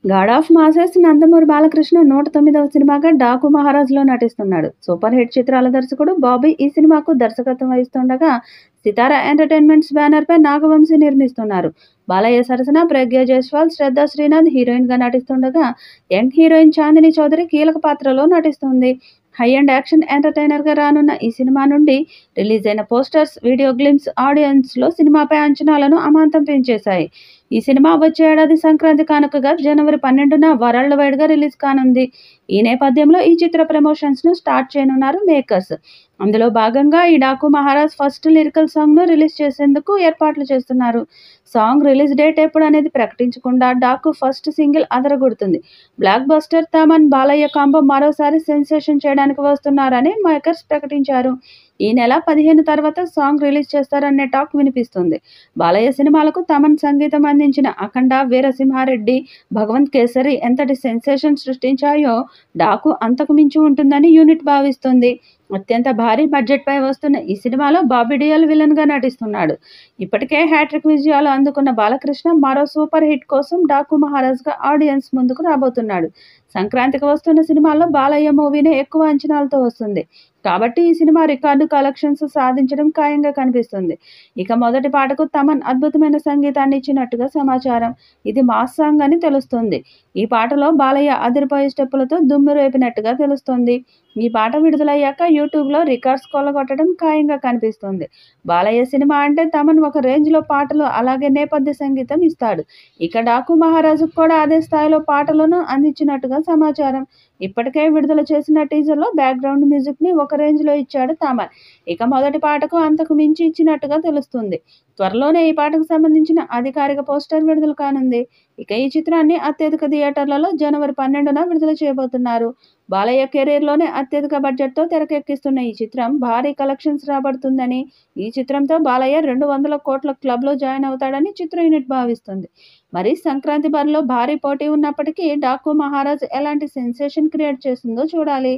God of masses Nandamuri Balakrishna 109వ సినిమాగా 'డాకు మహారాజ్'లో నటిస్తున్నాడు. సూపర్ హిట్ చిత్రాల దర్శకుడు బాబీ ఈ సినిమాకు దర్శకత్వం వహిస్తుండగా, సితారా ఎంటర్టైన్మెంట్స్ బ్యానర్పై నాగవంశీ నిర్మిస్తున్నారు. బాలయ్య సరసన ప్రగ్యా జైస్వాల్, శ్రద్ధా శ్రీనాథ్ హీరోయిన్గా నటిస్తుండగా, యంగ్ హీరోయిన్ చాందినీ చౌదరి కీలక పాత్రలో నటిస్తుంది. హై అండ్ యాక్షన్ ఎంటర్టైనర్గా రానున్న ఈ సినిమా నుండి రిలీజ్ అయిన పోస్టర్స్, వీడియో గ్లింప్స్ ఆడియన్స్లో సినిమాపై అంచనాలను అమాంతం పెంచేశాయి. ఈ సినిమా వచ్చే ఏడాది సంక్రాంతి కానుకగా జనవరి 12న వరల్డ్ వైడ్గా రిలీజ్ కానుంది. ఈ నేపథ్యంలో ఈ చిత్ర ప్రమోషన్స్ను స్టార్ట్ చేయనున్నారు మేకర్స్. అందులో భాగంగా ఈ 'డాకు మహారాజ్' ఫస్ట్ లిరికల్ సాంగ్ను రిలీజ్ చేసేందుకు ఏర్పాట్లు చేస్తున్నారు. సాంగ్ రిలీజ్ డేట్ ఎప్పుడు అనేది ప్రకటించకుండా 'డాకు' ఫస్ట్ సింగిల్ అదరగొడుతుంది. Blockbuster Thaman, Balayya combo మరోసారి సెన్సేషన్ చేయడానికి వస్తున్నారని మేకర్స్ ప్రకటించారు. ఈ నెల 15 తర్వాత సాంగ్ రిలీజ్ చేస్తారనే టాక్ వినిపిస్తుంది. బాలయ్య సినిమాలకు తమన్ సంగీతం అందించిన 'అఖండ', 'వీరసింహారెడ్డి', 'భగవంత్ కేసరి' ఎంతటి సెన్సేషన్ సృష్టించాయో 'డాకు' అంతకు మించి ఉంటుందని యూనిట్ భావిస్తుంది. అత్యంత భారీ బడ్జెట్పై వస్తున్న ఈ సినిమాలో బాబీ డియోల్ విలన్గా నటిస్తున్నాడు. ఇప్పటికే హ్యాట్రిక్ విజయాలు అందుకున్న బాలకృష్ణ మరో సూపర్ హిట్ కోసం 'డాకు మహారాజ్'గా ఆడియన్స్ ముందుకు రాబోతున్నాడు. సంక్రాంతికి వస్తున్న సినిమాల్లో బాలయ్య మూవీనే ఎక్కువ అంచనాలతో వస్తుంది. కాబట్టి ఈ సినిమా రికార్డు కలెక్షన్స్ సాధించడం ఖాయంగా కనిపిస్తుంది. ఇక మొదటి పాటకు తమన్ అద్భుతమైన సంగీతాన్ని ఇచ్చినట్టుగా సమాచారం. ఇది మాస్ సాంగ్ అని తెలుస్తుంది. ఈ పాటలో బాలయ్య అదిరిపోయే స్టెప్పులతో దుమ్ము రేపినట్టుగా తెలుస్తోంది. ఈ పాట విడుదలయ్యాక యూట్యూబ్లో రికార్డ్స్ కొల్లగొట్టడం ఖాయంగా కనిపిస్తుంది. బాలయ్య సినిమా అంటే తమన్ ఒక రేంజ్లో పాటలు, అలాగే నేపథ్య సంగీతం ఇస్తాడు. ఇక 'డాకు మహారాజు'కు కూడా అదే స్థాయిలో పాటలను అందించినట్టుగా సమాచారం. ఇప్పటికే విడుదల చేసిన టీజర్లో బ్యాక్గ్రౌండ్ మ్యూజిక్ని ఒక రేంజ్లో ఇచ్చాడు తమన్. ఇక మొదటి పాటకు అంతకు మించి ఇచ్చినట్టుగా తెలుస్తుంది. త్వరలోనే ఈ పాటకు సంబంధించిన అధికారిక పోస్టర్ విడుదల కానుంది. ఇక ఈ చిత్రాన్ని అత్యధిక థియేటర్లలో జనవరి 12న విడుదల చేయబోతున్నారు. బాలయ్య కెరీర్లోనే అత్యధిక బడ్జెట్తో తెరకెక్కిస్తున్న ఈ చిత్రం భారీ కలెక్షన్స్ రాబడుతుందని, ఈ చిత్రంతో బాలయ్య 200 కోట్ల క్లబ్లో జాయిన్ అవుతాడని చిత్ర యూనిట్ భావిస్తుంది. మరి సంక్రాంతి బరిలో భారీ పోటీ ఉన్నప్పటికీ 'డాకు మహారాజ్' ఎలాంటి సెన్సేషన్ క్రియేట్ చేస్తుందో చూడాలి.